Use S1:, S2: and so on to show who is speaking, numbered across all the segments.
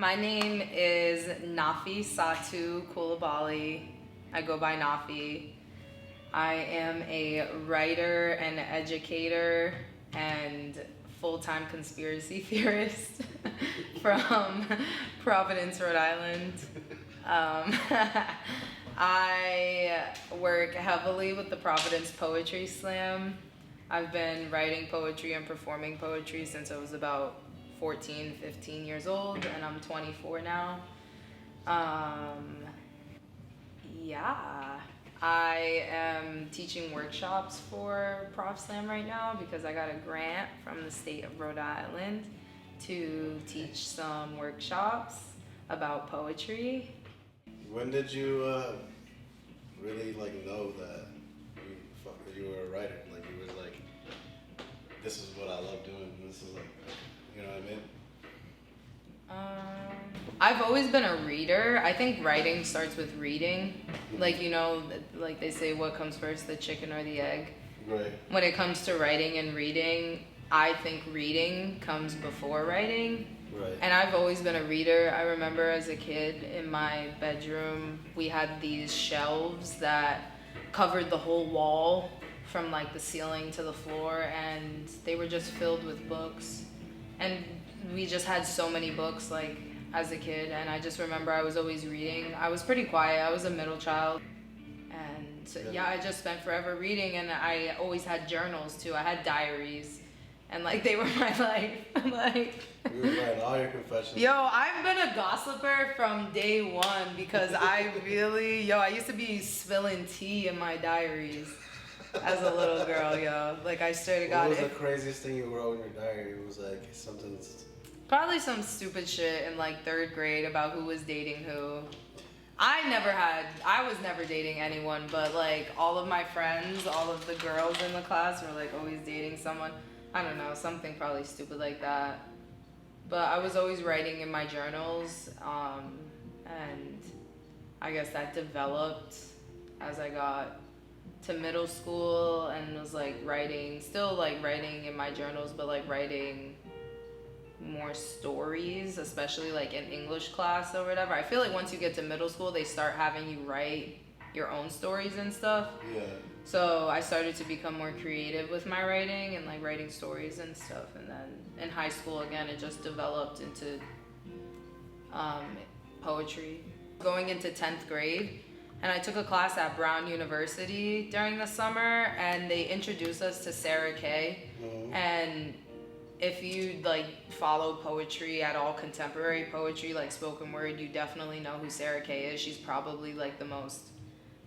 S1: My name is Nafi Satu Kulabali. I go by Nafi. I am a writer and educator and full-time conspiracy theorist from Providence, Rhode Island. I work heavily with the Providence Poetry Slam. I've been writing poetry and performing poetry since I was about 14, 15 years old, and I'm 24 now. Yeah, I am teaching workshops for Prof Slam right now because I got a grant from the state of Rhode Island to teach some workshops about poetry.
S2: When did you really know that you were a writer? Like you were like, this is what I love doing. This is you know what I mean?
S1: I've always been a reader. I think writing starts with reading. Like they say, what comes first, the chicken or the egg?
S2: Right.
S1: When it comes to writing and reading, I think reading comes before writing.
S2: Right.
S1: And I've always been a reader. I remember as a kid in my bedroom, we had these shelves that covered the whole wall from the ceiling to the floor, and they were just filled with books. And we just had so many books as a kid, and I just remember I was always reading. I was pretty quiet. I was a middle child. And yeah, I just spent forever reading, and I always had journals too. I had diaries. And they were my life.
S2: You were writing all your confessions.
S1: Yo, I've been a gossiper from day one because I used to be spilling tea in my diaries as a little girl, yo. I swear to God.
S2: What was the craziest thing you wrote in your diary? It was something.
S1: Probably some stupid shit in 3rd grade about who was dating who. I was never dating anyone, but all of my friends, all of the girls in the class were always dating someone. I don't know, something probably stupid like that. But I was always writing in my journals, and I guess that developed as I got to middle school and was writing, still writing in my journals, but writing more stories, especially in English class or whatever. I feel once you get to middle school, they start having you write your own stories and stuff.
S2: Yeah.
S1: So I started to become more creative with my writing and writing stories and stuff. And then in high school, again, it just developed into poetry. Going into 10th grade, and I took a class at Brown University during the summer, and they introduced us to Sarah Kay.
S2: Mm-hmm.
S1: And if you follow poetry at all, contemporary poetry, spoken word, you definitely know who Sarah Kay is. She's probably the most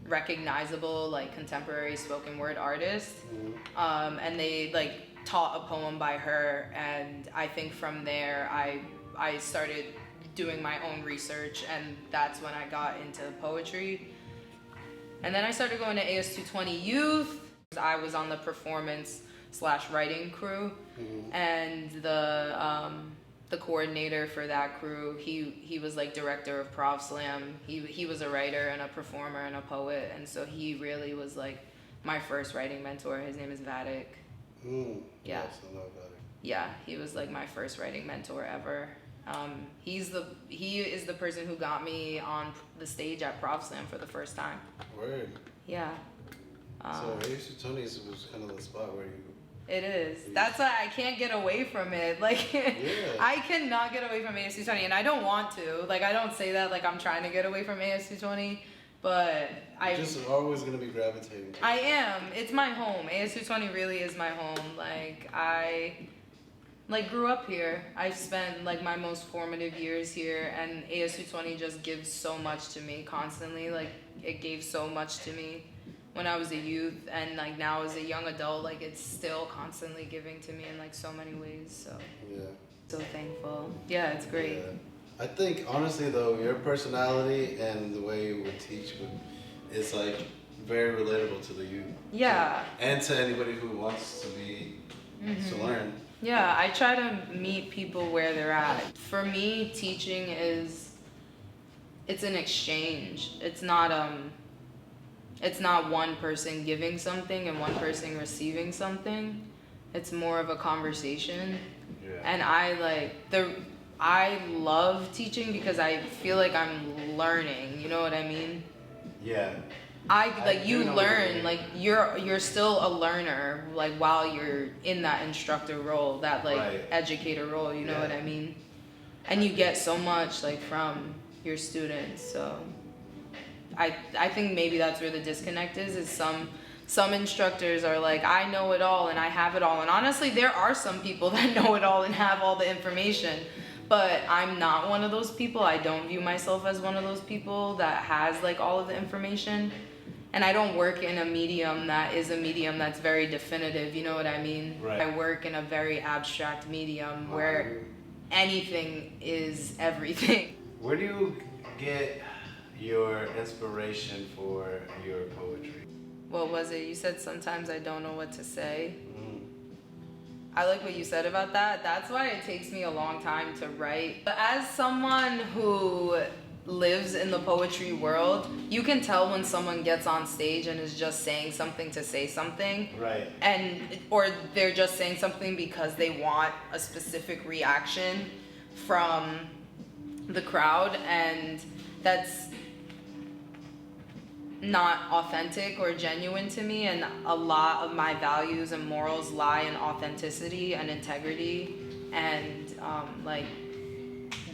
S1: recognizable contemporary spoken word artist.
S2: Mm-hmm.
S1: And they taught a poem by her, and I think from there I started doing my own research, and that's when I got into poetry. And then I started going to AS220 Youth. I was on the performance/writing crew.
S2: Mm-hmm.
S1: And the coordinator for that crew, he was director of Prof Slam. He was a writer and a performer and a poet, and so he really was my first writing mentor. His name is Vadik.
S2: Yeah.
S1: Yes,
S2: I love Vadik.
S1: Yeah, he was my first writing mentor ever. He is the person who got me on the stage at Prof Slam for the first time.
S2: Word.
S1: Yeah.
S2: So AS220 was kind of the spot where you.
S1: It is. That's why I can't get away from it.
S2: Yeah.
S1: I cannot get away from AS220, and I don't want to. I don't say that I'm trying to get away from AS220, but
S2: You're just always gonna be gravitating to it.
S1: I am. It's my home. AS220 really is my home. I grew up here. I've spent my most formative years here, and AS220 just gives so much to me constantly. It gave so much to me when I was a youth, and now as a young adult, it's still constantly giving to me in so many ways. So
S2: yeah,
S1: so thankful. Yeah, it's great.
S2: Yeah. I think honestly though, your personality and the way you would teach is very relatable to the youth.
S1: Yeah.
S2: And to anybody who wants to be to learn.
S1: Yeah, I try to meet people where they're at. For me, teaching it's an exchange. It's not one person giving something and one person receiving something. It's more of a conversation.
S2: Yeah.
S1: And I I love teaching because I feel like I'm learning. You know what I mean?
S2: Yeah.
S1: You
S2: do know what you
S1: learn,
S2: mean.
S1: like you're still a learner, like while you're in that instructor role, that like
S2: Right.
S1: educator role. You know
S2: Yeah.
S1: what I mean? And you get so much like from your students. So I think maybe that's where the disconnect is some instructors are like, I know it all and I have it all. And honestly, there are some people that know it all and have all the information. But I'm not one of those people. I don't view myself as one of those people that has like all of the information. And I don't work in a medium that is a medium that's very definitive, you know what I mean?
S2: Right.
S1: I work in a very abstract medium where anything is everything.
S2: Where do you get your inspiration for your poetry?
S1: What was it? You said sometimes I don't know what to say.
S2: Mm.
S1: I like what you said about that. That's why it takes me a long time to write. But as someone who lives in the poetry world, you can tell when someone gets on stage and is just saying something to say something.
S2: Right.
S1: Or they're just saying something because they want a specific reaction from the crowd, and that's not authentic or genuine to me. And a lot of my values and morals lie in authenticity and integrity and like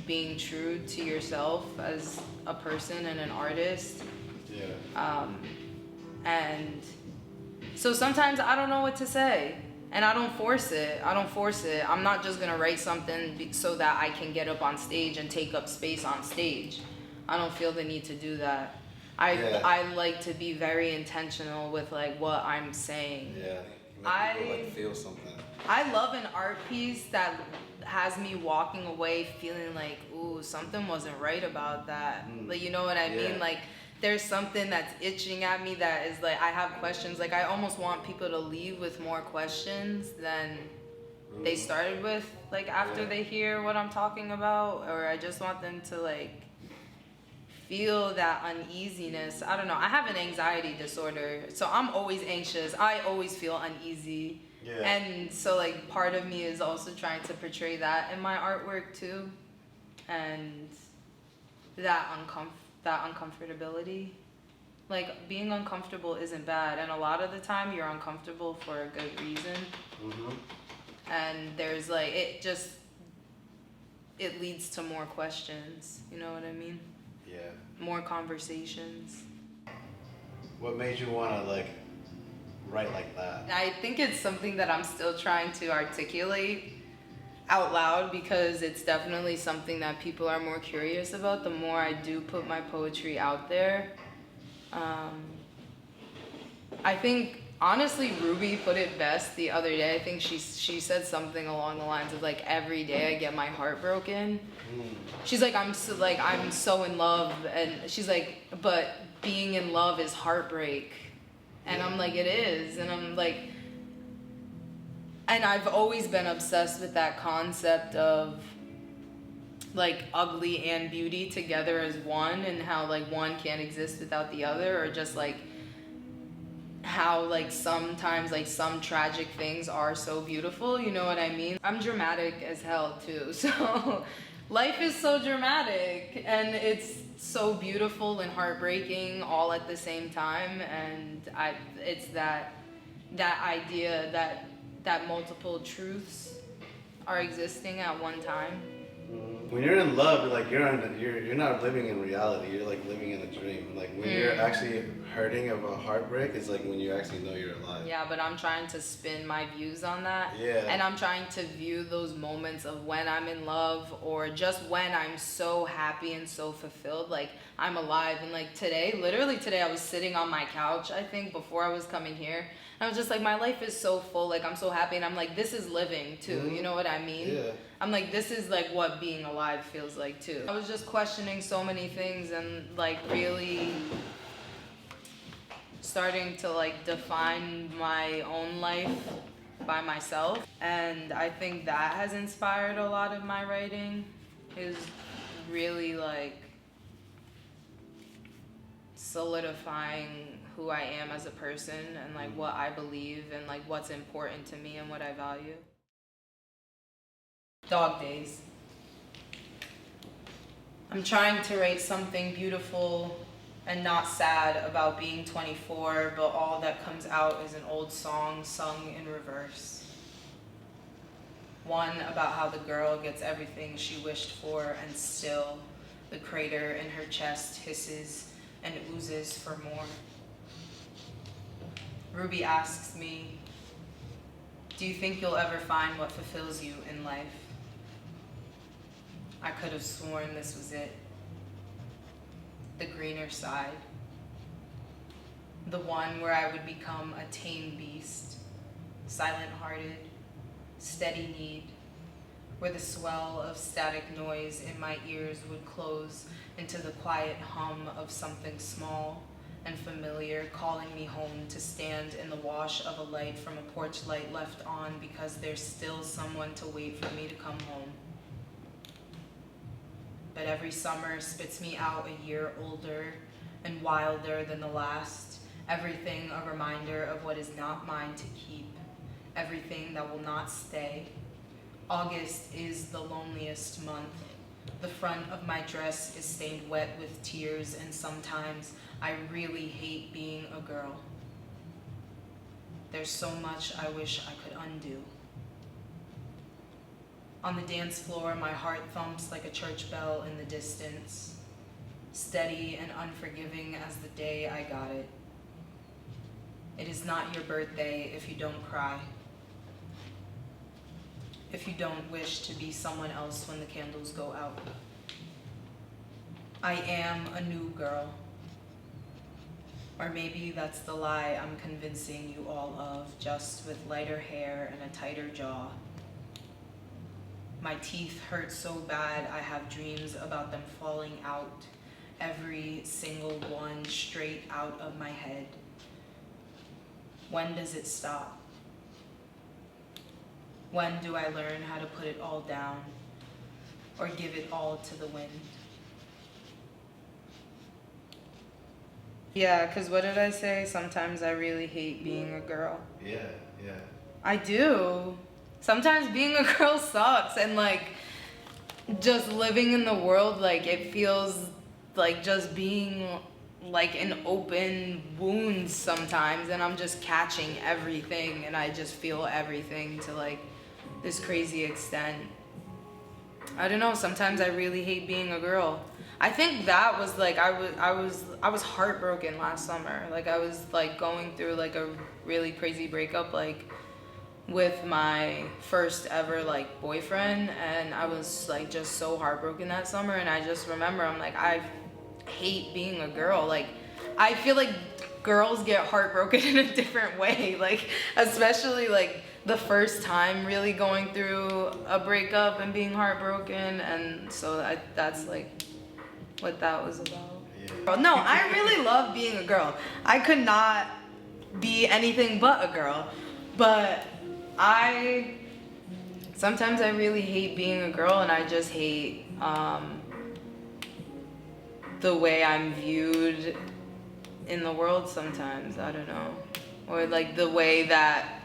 S1: being true to yourself as a person and an artist.
S2: Yeah.
S1: And so sometimes I don't know what to say, and I don't force it. I'm not just gonna write something so that I can get up on stage and take up space on stage. I don't feel the need to do that. I like to be very intentional with like what I'm saying.
S2: Yeah. Make people like feel something.
S1: I love an art piece that has me walking away feeling like, ooh, something wasn't right about that. Like, you know what I mean? Like, there's something that's itching at me that is like, I have questions. Like, I almost want people to leave with more questions than they started with, like, after they hear what I'm talking about. Or I just want them to, like, feel that uneasiness. I don't know. I have an anxiety disorder, so I'm always anxious. I always feel uneasy.
S2: Yeah.
S1: And so like part of me is also trying to portray that in my artwork too. And that uncomfortability. Like being uncomfortable isn't bad, and a lot of the time you're uncomfortable for a good reason. And there's like it leads to more questions, you know what I mean?
S2: Yeah.
S1: More conversations.
S2: What made you want to like write like that?
S1: I think it's something that I'm still trying to articulate out loud, because it's definitely something that people are more curious about the more I do put my poetry out there. I think honestly Ruby put it best the other day. I think she said something along the lines of like, every day I get my heart broken. She's like, I'm so in love, and she's like, but being in love is heartbreak. And I'm like, it is. And I'm like, and I've always been obsessed with that concept of like ugly and beauty together as one, and how like one can't exist without the other, or just like how like sometimes like some tragic things are so beautiful, you know what I mean? I'm dramatic as hell too, so life is so dramatic and it's so beautiful and heartbreaking all at the same time. And it's that idea that multiple truths are existing at one time.
S2: When you're in love, like you're not living in reality. You're like living in a dream. Like when you're actually hurting of a heartbreak, it's like when you actually know you're alive.
S1: Yeah, but I'm trying to spin my views on that.
S2: Yeah.
S1: And I'm trying to view those moments of when I'm in love, or just when I'm so happy and so fulfilled, like I'm alive. And like today, literally today, I was sitting on my couch, I think, before I was coming here. I was just like, my life is so full, like I'm so happy, and I'm like, this is living too, you know what I mean?
S2: Yeah.
S1: I'm like, this is like what being alive feels like too. I was just questioning so many things and like really starting to like define my own life by myself. And I think that has inspired a lot of my writing, is really like solidifying who I am as a person, and like what I believe, and like what's important to me and what I value. Dog days. I'm trying to write something beautiful and not sad about being 24, but all that comes out is an old song sung in reverse. One about how the girl gets everything she wished for, and still the crater in her chest hisses and oozes for more. Ruby asks me, do you think you'll ever find what fulfills you in life? I could have sworn this was it. The greener side. The one where I would become a tame beast, silent-hearted, steady-kneed, where the swell of static noise in my ears would close into the quiet hum of something small and familiar calling me home to stand in the wash of a light from a porch light left on because there's still someone to wait for me to come home. But every summer spits me out a year older and wilder than the last, everything a reminder of what is not mine to keep, everything that will not stay. August is the loneliest month. The front of my dress is stained wet with tears, and sometimes I really hate being a girl. There's so much I wish I could undo. On the dance floor, my heart thumps like a church bell in the distance, steady and unforgiving as the day I got it. It is not your birthday if you don't cry, if you don't wish to be someone else when the candles go out. I am a new girl. Or maybe that's the lie I'm convincing you all of, just with lighter hair and a tighter jaw. My teeth hurt so bad I have dreams about them falling out, every single one straight out of my head. When does it stop? When do I learn how to put it all down or give it all to the wind? Yeah, because what did I say? Sometimes I really hate being a girl.
S2: Yeah.
S1: I do. Sometimes being a girl sucks, and like just living in the world, like it feels like just being like an open wound sometimes, and I'm just catching everything, and I just feel everything to like this crazy extent. I don't know, sometimes I really hate being a girl. I think that was like I was heartbroken last summer. Like I was like going through like a really crazy breakup, like with my first ever like boyfriend, and I was like just so heartbroken that summer. And I just remember I'm like, I hate being a girl. Like I feel like girls get heartbroken in a different way, like especially like the first time really going through a breakup and being heartbroken. And so that's like what that was about. Yeah. No, I really love being a girl. I could not be anything but a girl, but sometimes I really hate being a girl, and I just hate the way I'm viewed in the world sometimes. I don't know. Or like the way that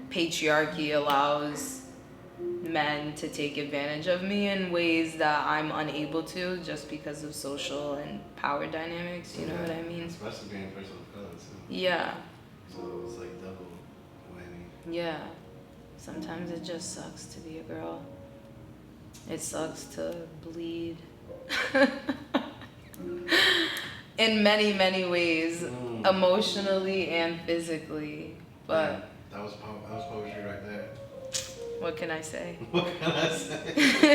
S1: patriarchy allows men to take advantage of me in ways that I'm unable to, just because of social and power dynamics, you know what I mean?
S2: Especially being a person of color too.
S1: Yeah.
S2: So it's like double whammy.
S1: Yeah. Sometimes it just sucks to be a girl. It sucks to bleed. In many, many ways, emotionally and physically. But
S2: yeah, that was poetry right there.
S1: What can I say?
S2: What can I say?